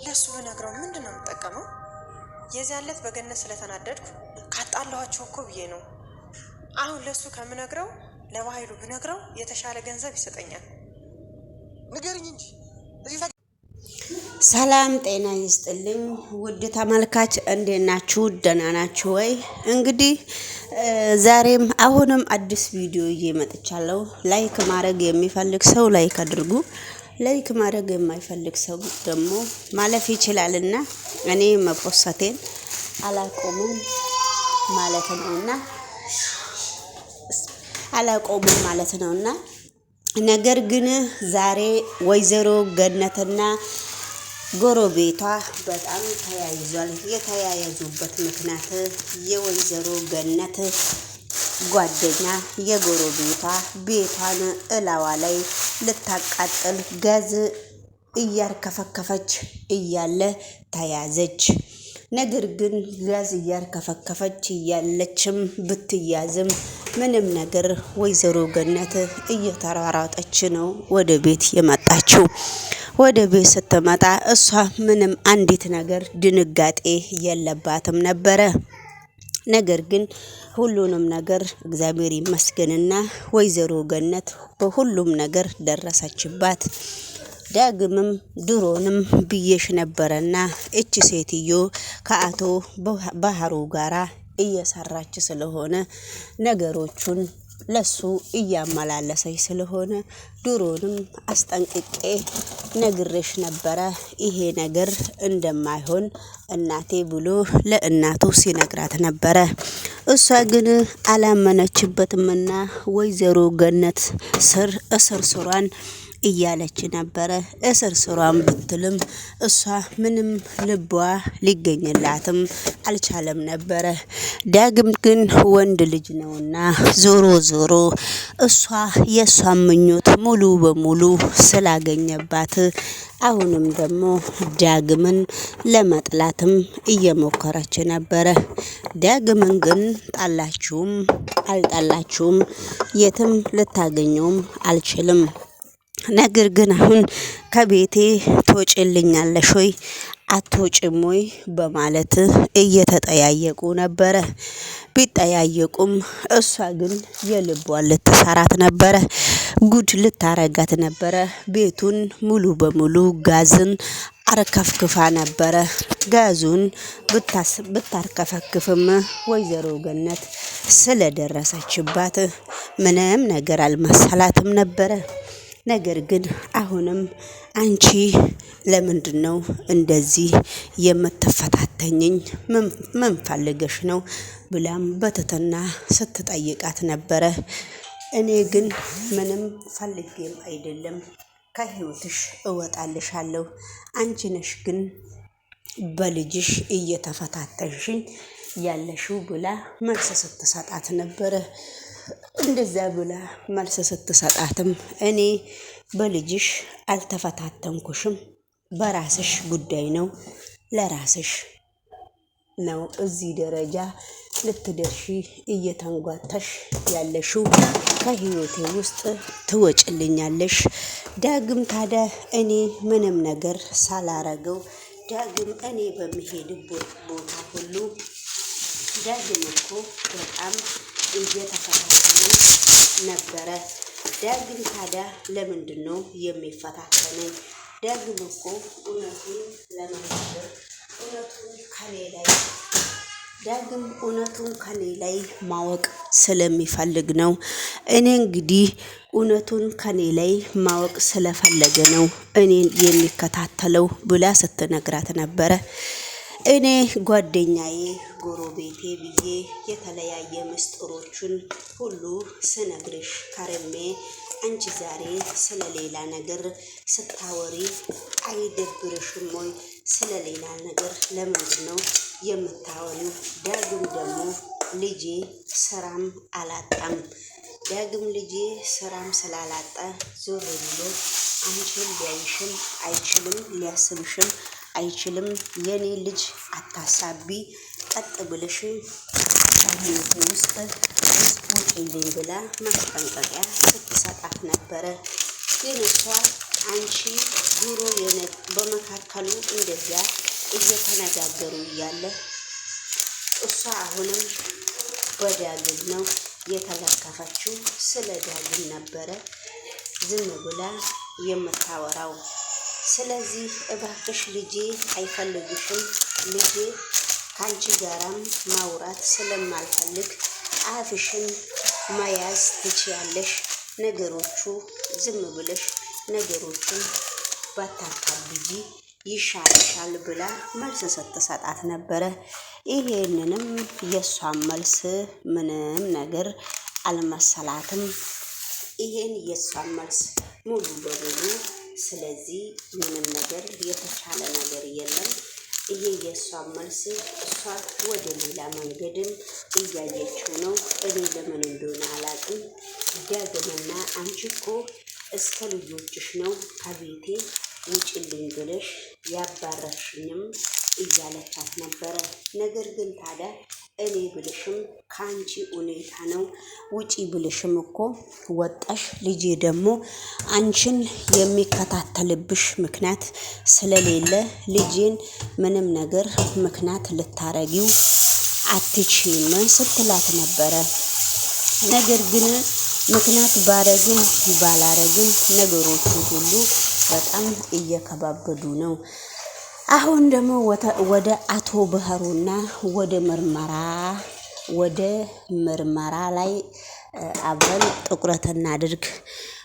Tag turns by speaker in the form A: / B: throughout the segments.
A: ለሱ ብነግረው ምንድነው የምጠቀመው? የዚያለት በገነት ስለተናደድኩ ካጣላኋቸው እኮ ብዬ ነው። አሁን ለሱ ከምነግረው ለባይሉ ብነግረው የተሻለ ገንዘብ ይሰጠኛል። ንገርኝ እንጂ
B: ሰላም ጤና ይስጥልኝ ውድ ተመልካች እንዴት ናችሁ? ደህና ናችሁ ወይ? እንግዲህ ዛሬም አሁንም አዲስ ቪዲዮ እየመጥቻለሁ። ላይክ ማድረግ የሚፈልግ ሰው ላይክ አድርጉ። ላይክ ማድረግ የማይፈልግ ሰው ደግሞ ማለፍ ይችላልና እኔ መፖሰቴን አላቆምም ማለት ነውና ነገር ግን ዛሬ ወይዘሮ ገነትና ጎረቤቷ በጣም ተያይዟል። የተያያዙበት ምክንያት የወይዘሮ ገነት ጓደኛ የጎረቤቷ ቤቷን እላዋ ላይ ልታቃጥል ጋዝ እያርከፈከፈች እያለ ተያዘች። ነገር ግን ጋዝ እያርከፈከፈች እያለችም ብትያዝም ምንም ነገር ወይዘሮ ገነት እየተራራጠች ነው ወደ ቤት የመጣችው። ወደ ቤት ስትመጣ እሷ ምንም አንዲት ነገር ድንጋጤ የለባትም ነበረ። ነገር ግን ሁሉንም ነገር እግዚአብሔር ይመስገንና ወይዘሮ ገነት በሁሉም ነገር ደረሰችባት። ዳግምም ድሮንም ብዬሽ ነበረና እቺ ሴትዮ ከአቶ ባህሩ ጋራ እየሰራች ስለሆነ ነገሮቹን ለሱ እያመላለሰች ስለሆነ ድሮንም አስጠንቅቄ ነግሬሽ ነበረ ይሄ ነገር እንደማይሆን እናቴ ብሎ ለእናቱ ሲነግራት ነበረ። እሷ ግን አላመነችበትምና ወይዘሮ ገነት እስር እያለች ነበረ። እስር ብትልም እሷ ምንም ልቧ ሊገኝላትም አልቻለም ነበረ። ዳግም ግን ወንድ ልጅ ነውና ዞሮ እሷ የሷን ምኞት ሙሉ በሙሉ ስላገኘባት አሁንም ደግሞ ዳግምን ለመጥላትም እየሞከረች ነበረ። ዳግምን ግን ጣላችሁም አልጣላችሁም የትም ልታገኘውም አልችልም። ነገር ግን አሁን ከቤቴ ትወጪልኛለሽ ወይ አትወጪም ወይ በማለት እየተጠያየቁ ነበረ። ቢጠያየቁም እሷ ግን የልቧን ልትሰራት ነበረ። ጉድ ልታረጋት ነበረ። ቤቱን ሙሉ በሙሉ ጋዝን አርከፍክፋ ነበረ። ጋዙን ብታርከፈክፍም ወይዘሮ ገነት ስለደረሰችባት ምንም ነገር አልመሰላትም ነበረ። ነገር ግን አሁንም አንቺ ለምንድነው እንደዚህ የምትፈታተኝኝ? ምን ፈልገሽ ነው ብላም በትህትና ስትጠይቃት ነበረ። እኔ ግን ምንም ፈልጌም አይደለም ከህይወትሽ እወጣልሻለሁ። አንቺ ነሽ ግን በልጅሽ እየተፈታተንሽኝ ያለሽው ብላ መልስ ስትሰጣት ነበረ። እንደዛ ብላ መልስ ስትሰጣትም እኔ በልጅሽ አልተፈታተንኩሽም፣ በራስሽ ጉዳይ ነው፣ ለራስሽ ነው እዚህ ደረጃ ልትደርሺ እየተንጓተሽ ያለሽው። ከህይወቴ ውስጥ ትወጭልኛለሽ። ዳግም ታዲያ እኔ ምንም ነገር ሳላረገው ዳግም እኔ በሚሄድበት ቦታ ሁሉ ዳግም እኮ በጣም እየተፈታተነኝ ነበረ። ዳግም ታዲያ ለምንድን ነው የሚፈታተነኝ? ዳግም እኮ እውነቱን ለመናገር እውነቱን ከኔ ላይ ማወቅ ስለሚፈልግ ነው። እኔ እንግዲህ እውነቱን ከኔ ላይ ማወቅ ስለፈለገ ነው እኔን የሚከታተለው ብላ ስትነግራት ነበረ። እኔ ጓደኛዬ ጎረቤቴ ብዬ የተለያየ ምስጢሮችን ሁሉ ስነግርሽ ከርሜ አንቺ ዛሬ ስለሌላ ነገር ስታወሪ አይደብርሽም ወይ? ስለሌላ ነገር ለምንድን ነው የምታወሪው? ዳግም ደግሞ ልጄ ስራም አላጣም። ዳግም ልጄ ስራም ስላላጣ ዞር ብሎ አንቺን ሊያይሽም አይችልም፣ ሊያስብሽም አይችልም። የኔ ልጅ አታሳቢ፣ ቀጥ ብለሽ ከህይወቴ ውስጥ ውጪልኝ ብላ ማስጠንቀቂያ ስትሰጣት ነበረ። ግን እሷ አንቺ ዱሮ በመካከሉ እንደዚያ እየተነጋገሩ እያለ እሷ አሁንም በዳግም ነው የተለከፈችው። ስለ ዳግም ነበረ ዝም ብላ የምታወራው። ስለዚህ እባክሽ ልጄ አይፈልግሽም፣ ልጄ ከአንቺ ጋራም ማውራት ስለማልፈልግ አፍሽን መያዝ ትችያለሽ፣ ነገሮቹ ዝም ብለሽ ነገሮቹን ባታካብጂ ይሻልሻል ብላ መልስ ስትሰጣት ነበረ። ይሄንንም የእሷን መልስ ምንም ነገር አልመሰላትም። ይሄን የእሷን መልስ ሙሉ በሙሉ ስለዚህ ምንም ነገር የተቻለ ነገር የለም። ይሄ የእሷን መልስ እሷ ወደ ሌላ መንገድም እያየችው ነው። እኔ ለምን እንደሆነ አላቅም። ዳግምና አንቺ እኮ እስከ ልጆችሽ ነው ከቤቴ ውጭልኝ ብለሽ ያባረርሽኝም እያለቻት ነበረ። ነገር ግን ታዲያ እኔ ብልሽም ከአንቺ ሁኔታ ነው ውጪ ብልሽም እኮ ወጣሽ። ልጄ ደግሞ አንቺን የሚከታተልብሽ ምክንያት ስለሌለ ልጄን ምንም ነገር ምክንያት ልታረጊው አትችይም ስትላት ነበረ። ነገር ግን ምክንያት ባረግም ባላረግም ነገሮቹ ሁሉ በጣም እየከባበዱ ነው። አሁን ደግሞ ወደ አቶ ባህሩና ወደ ምርመራ ላይ አብረን ትኩረት እናድርግ።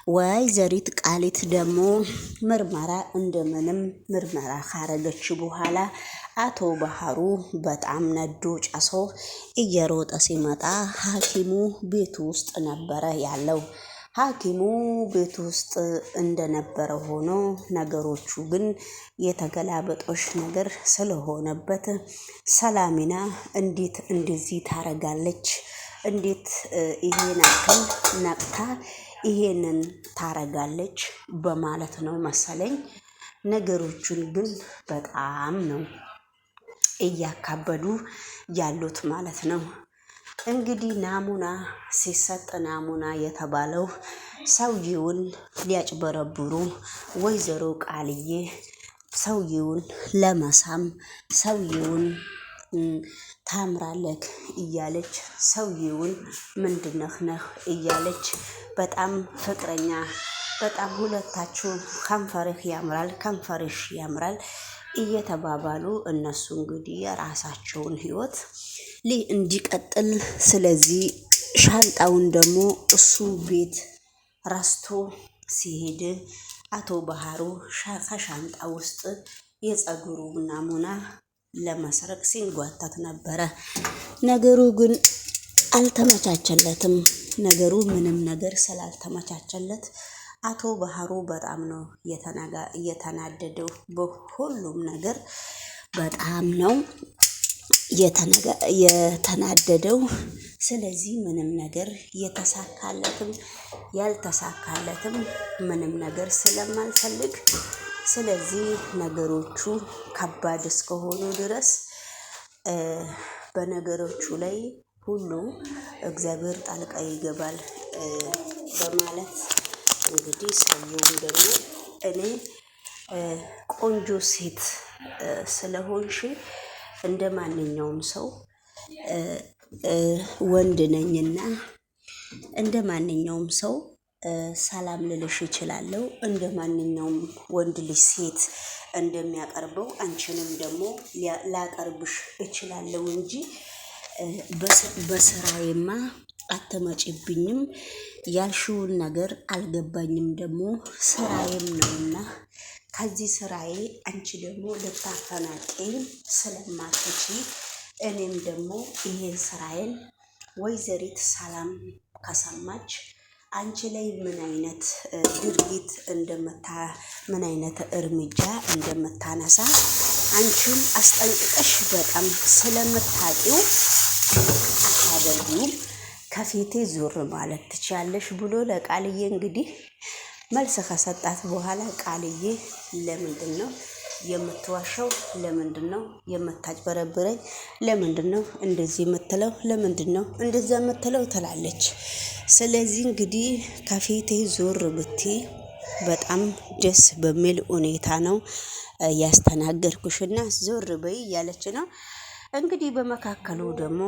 B: ወይዘሪት ቃሊት ደግሞ ምርመራ እንደምንም ምርመራ ካረገች በኋላ አቶ ባህሩ በጣም ነዶ ጨሶ እየሮጠ ሲመጣ ሐኪሙ ቤቱ ውስጥ ነበረ ያለው። ሐኪሙ ቤት ውስጥ እንደነበረ ሆኖ ነገሮቹ ግን የተገላበጦሽ ነገር ስለሆነበት ሰላሚና እንዴት እንደዚህ ታረጋለች? እንዴት ይሄን አክል ነቅታ ይሄንን ታረጋለች? በማለት ነው መሰለኝ። ነገሮቹን ግን በጣም ነው እያካበዱ ያሉት ማለት ነው። እንግዲህ ናሙና ሲሰጥ ናሙና የተባለው ሰውየውን ሊያጭበረብሩ ወይዘሮ ቃልዬ ሰውየውን ለመሳም ሰውየውን ታምራለክ እያለች ሰውየውን ምንድነህ ነህ እያለች በጣም ፍቅረኛ በጣም ሁለታችሁ ከንፈርህ ያምራል ከንፈርሽ ያምራል እየተባባሉ እነሱ እንግዲህ የራሳቸውን ህይወት እንዲቀጥል ስለዚህ ሻንጣውን ደግሞ እሱ ቤት ረስቶ ሲሄድ አቶ ባህሩ ከሻንጣ ውስጥ የፀጉሩ ናሙና ለመስረቅ ሲንጓተት ነበረ። ነገሩ ግን አልተመቻቸለትም። ነገሩ ምንም ነገር ስላልተመቻቸለት አቶ ባህሩ በጣም ነው የተናደደው። በሁሉም ነገር በጣም ነው የተናደደው። ስለዚህ ምንም ነገር የተሳካለትም ያልተሳካለትም ምንም ነገር ስለማልፈልግ ስለዚህ ነገሮቹ ከባድ እስከሆኑ ድረስ በነገሮቹ ላይ ሁሉ እግዚአብሔር ጣልቃ ይገባል በማለት እንግዲህ ሰውየው ደግሞ እኔ ቆንጆ ሴት ስለሆንሽ እንደ ማንኛውም ሰው ወንድ ነኝና እንደ ማንኛውም ሰው ሰላም ልልሽ እችላለሁ። እንደ ማንኛውም ወንድ ልጅ ሴት እንደሚያቀርበው አንቺንም ደግሞ ላቀርብሽ እችላለሁ እንጂ በስራዬማ አትመጪብኝም። ያልሽውን ነገር አልገባኝም። ደግሞ ስራዬም ነውና ከዚህ ስራዬ አንቺ ደግሞ ልታፈናቂኝ ስለማትቺ እኔም ደግሞ ይሄን ስራዬን ወይዘሪት ሰላም ከሰማች አንቺ ላይ ምን አይነት ድርጊት ምን አይነት እርምጃ እንደምታነሳ አንቺን አስጠንቅቀሽ በጣም ስለምታውቂው አታደርጊውም፣ ከፊቴ ዞር ማለት ትችያለሽ ብሎ ለቃልዬ እንግዲህ መልስ ከሰጣት በኋላ ቃልዬ ለምንድን ነው የምትዋሸው? ለምንድን ነው የምታጭበረብረኝ? ለምንድን ነው እንደዚህ የምትለው? ለምንድን ነው እንደዛ የምትለው ትላለች። ስለዚህ እንግዲህ ከፊቴ ዞር ብቲ በጣም ደስ በሚል ሁኔታ ነው ያስተናገድኩሽና ዞር በይ እያለች ነው እንግዲህ። በመካከሉ ደግሞ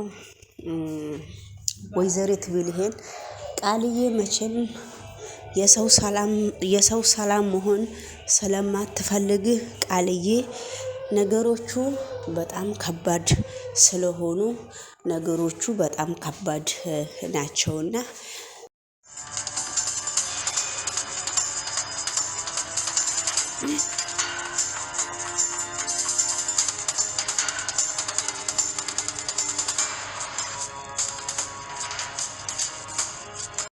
B: ወይዘሪት ብሌን ቃልዬ መቼም የሰው ሰላም መሆን ስለማትፈልግ ቃልዬ ነገሮቹ በጣም ከባድ ስለሆኑ ነገሮቹ በጣም ከባድ ናቸውና